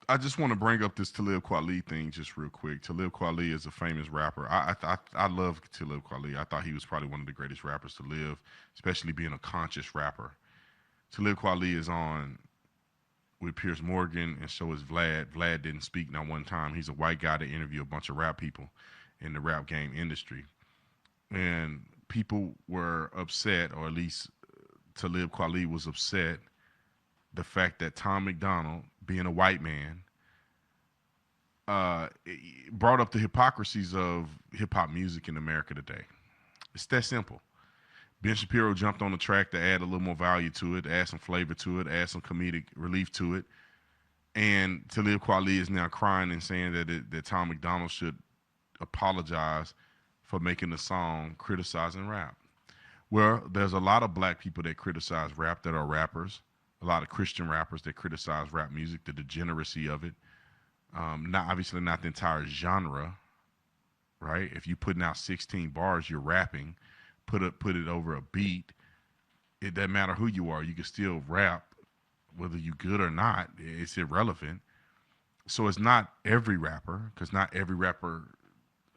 I just want to bring up this Talib Kweli thing just real quick. Talib Kweli is a famous rapper. I love Talib Kweli. I thought he was probably one of the greatest rappers to live, especially being a conscious rapper. Talib Kweli is on with Pierce Morgan, and so is Vlad. Vlad didn't speak not one time. He's a white guy that interviewed a bunch of rap people in the rap game industry, and people were upset, or at least Talib Kweli was upset, the fact that Tom McDonald, being a white man, brought up the hypocrisies of hip hop music in America today. It's that simple. Ben Shapiro jumped on the track to add a little more value to it, add some flavor to it, add some comedic relief to it. And Talib Kweli is now crying and saying that Tom McDonald should apologize for making the song criticizing rap. Well, there's a lot of black people that criticize rap that are rappers, a lot of Christian rappers that criticize rap music, the degeneracy of it. Not obviously not the entire genre, right? If you putting out 16 bars, you're rapping. Put it over a beat. It doesn't matter who you are. You can still rap, whether you good or not. It's irrelevant. So it's not every rapper, because not every rapper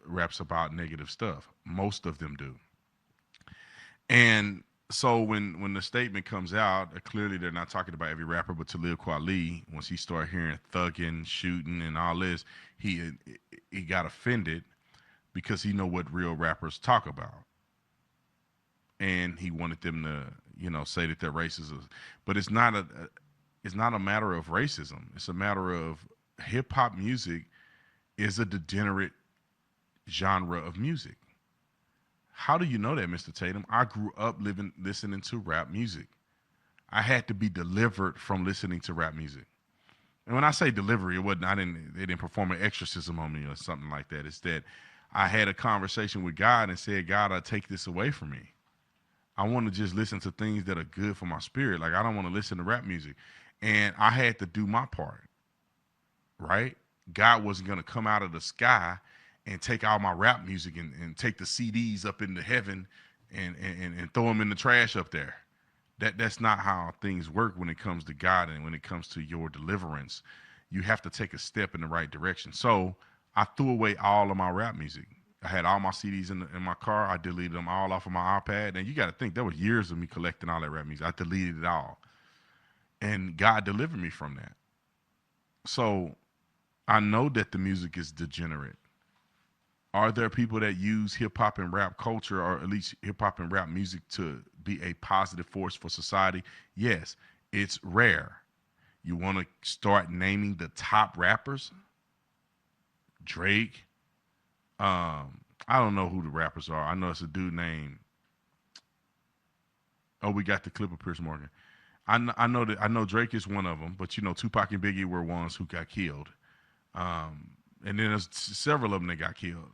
raps about negative stuff. Most of them do. And so when the statement comes out, clearly they're not talking about every rapper, but Talib Kweli, once he started hearing thugging, shooting, and all this, he got offended because he know what real rappers talk about, and he wanted them to say that they're racist. But it's not a matter of racism. It's a matter of hip hop music is a degenerate genre of music. How do you know that, Mr. Tatum? I grew up listening to rap music. I had to be delivered from listening to rap music. And when I say delivery, they didn't perform an exorcism on me or something like that. It's that I had a conversation with God and said, God, take this away from me. I want to just listen to things that are good for my spirit. Like, I don't want to listen to rap music. And I had to do my part, right? God wasn't going to come out of the sky and take all my rap music and take the CDs up into heaven and throw them in the trash up there. That's not how things work when it comes to God and when it comes to your deliverance. You have to take a step in the right direction. So I threw away all of my rap music. I had all my CDs in my car. I deleted them all off of my iPad. And you got to think, there was years of me collecting all that rap music. I deleted it all. And God delivered me from that. So I know that the music is degenerate. Are there people that use hip hop and rap culture, or at least hip hop and rap music, to be a positive force for society? Yes, it's rare. You want to start naming the top rappers? Drake. I don't know who the rappers are. I know it's a dude named. Oh, we got the clip of Pierce Morgan. I know Drake is one of them, but Tupac and Biggie were ones who got killed, and then there's several of them that got killed.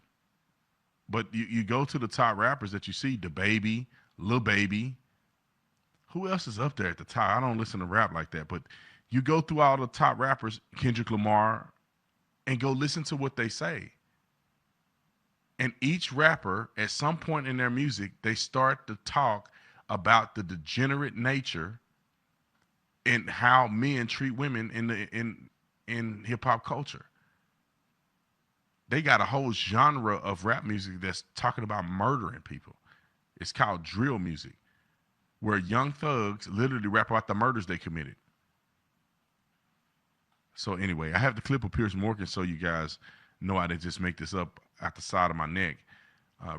But you go to the top rappers that you see, DaBaby, Lil Baby. Who else is up there at the top? I don't listen to rap like that, but you go through all the top rappers, Kendrick Lamar, and go listen to what they say. And each rapper, at some point in their music, they start to talk about the degenerate nature and how men treat women in hip hop culture. They got a whole genre of rap music that's talking about murdering people. It's called drill music, where young thugs literally rap about the murders they committed. So anyway, I have the clip of Pierce Morgan so you guys know I didn't just make this up at the side of my neck.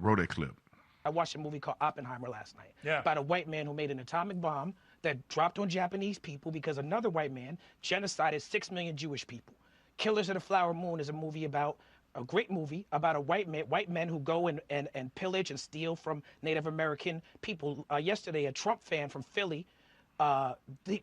Roll that clip. I watched a movie called Oppenheimer last night Yeah. about a white man who made an atomic bomb that dropped on Japanese people because another white man genocided 6 million Jewish people. Killers of the Flower Moon is a movie about a great movie about white men who go and pillage and steal from Native American people. Yesterday, a Trump fan from Philly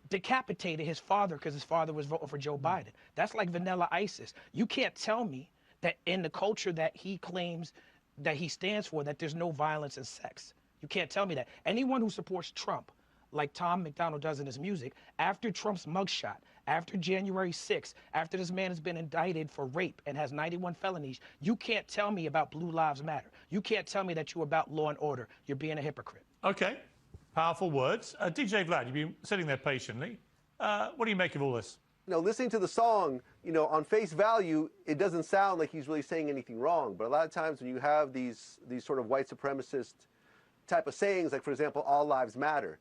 decapitated his father because his father was voting for Joe Biden. That's like vanilla ISIS. You can't tell me that in the culture that he claims that he stands for, that there's no violence and sex. You can't tell me that. Anyone who supports Trump, like Tom McDonald does in his music, after Trump's mugshot, after January 6th, after this man has been indicted for rape and has 91 felonies, you can't tell me about Blue Lives Matter. You can't tell me that you're about law and order. You're being a hypocrite. Okay, powerful words. DJ Vlad, you've been sitting there patiently. What do you make of all this? listening to the song, on face value, it doesn't sound like he's really saying anything wrong. But a lot of times when you have these sort of white supremacist type of sayings, like for example, all lives matter,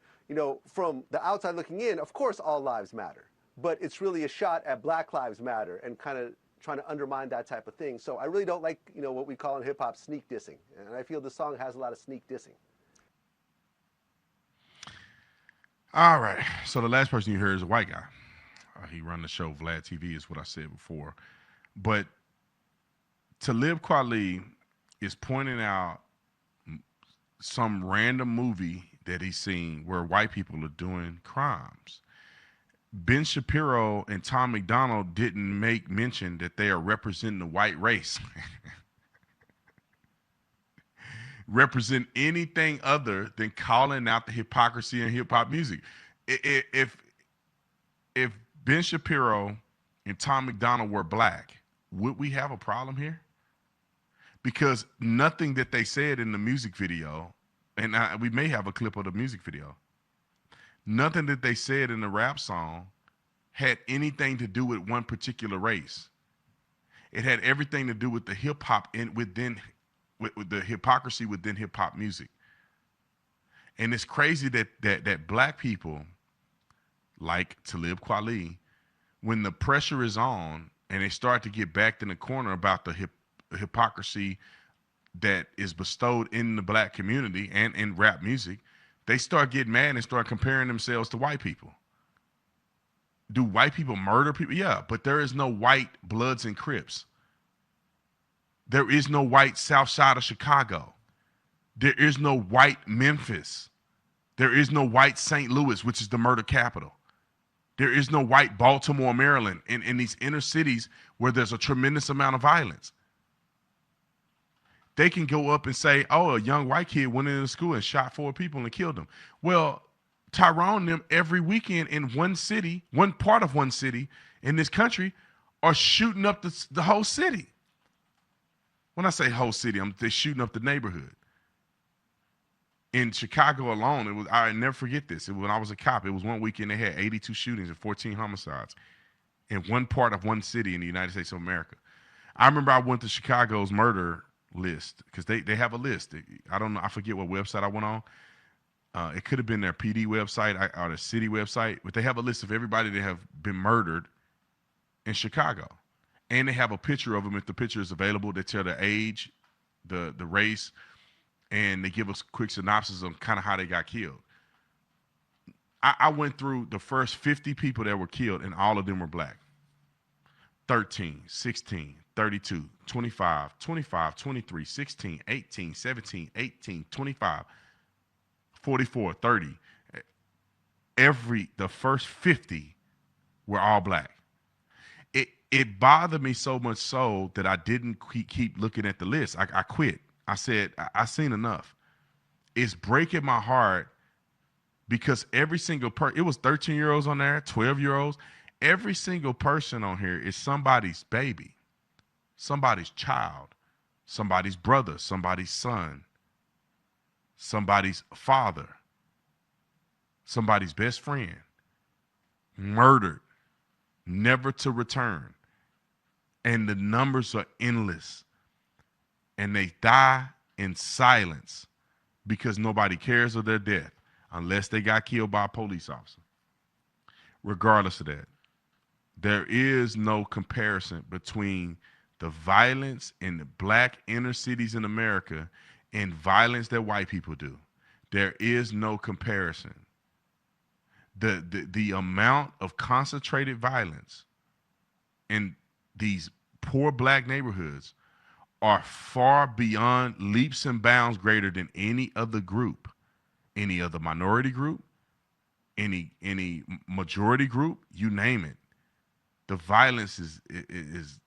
from the outside looking in, of course all lives matter. But it's really a shot at Black Lives Matter and kind of trying to undermine that type of thing. So I really don't like, what we call in hip hop sneak dissing. And I feel the song has a lot of sneak dissing. All right. So the last person you heard is a white guy. He run the show Vlad TV, is what I said before. But Talib Kweli is pointing out some random movie that he's seen where white people are doing crimes. Ben Shapiro and Tom McDonald didn't make mention that they are representing the white race. Represent anything other than calling out the hypocrisy in hip hop music. If Ben Shapiro and Tom McDonald were black, would we have a problem here? Because nothing that they said in the music video, and we may have a clip of the music video, nothing that they said in the rap song had anything to do with one particular race. It had everything to do with the hip hop with the hypocrisy within hip hop music. And it's crazy that black people like Talib Kweli, when the pressure is on and they start to get backed in the corner about the hypocrisy that is bestowed in the black community and in rap music, they start getting mad and start comparing themselves to white people. Do white people murder people? Yeah, but there is no white Bloods and Crips. There is no white South Side of Chicago. There is no white Memphis. There is no white St. Louis, which is the murder capital. There is no white Baltimore, Maryland, in these inner cities where there's a tremendous amount of violence. They can go up and say, oh, a young white kid went into school and shot 4 people and killed them. Well, Tyrone and them every weekend in one city, one part of one city in this country, are shooting up the whole city. When I say whole city, they're shooting up the neighborhood. In Chicago alone, I never forget this. When I was a cop, it was one weekend they had 82 shootings and 14 homicides in one part of one city in the United States of America. I remember I went to Chicago's murder list because they have a list. I don't know. I forget what website I went on. It could have been their PD website or the city website, but they have a list of everybody that have been murdered in Chicago. And they have a picture of them. If the picture is available, they tell the age, the race, and they give us a quick synopsis of kind of how they got killed. I went through the first 50 people that were killed, and all of them were black. 13, 16, 32, 25, 25, 23, 16, 18, 17, 18, 25, 44, 30. The first 50 were all black. It bothered me so much so that I didn't keep looking at the list. I quit. I said, I've seen enough. It's breaking my heart because every single person, it was 13-year-olds on there, 12-year-olds. Every single person on here is somebody's baby, somebody's child, somebody's brother, somebody's son, somebody's father, somebody's best friend, murdered, never to return. And the numbers are endless. And they die in silence because nobody cares of their death unless they got killed by a police officer. Regardless of that, there is no comparison between the violence in the black inner cities in America and violence that white people do. There is no comparison. The amount of concentrated violence in these poor black neighborhoods are far beyond leaps and bounds greater than any other group, any other minority group, any majority group, you name it. The violence is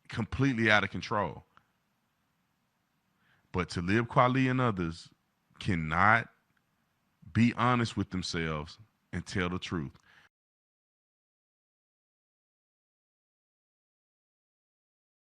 completely out of control. But Talib Kweli and others cannot be honest with themselves and tell the truth.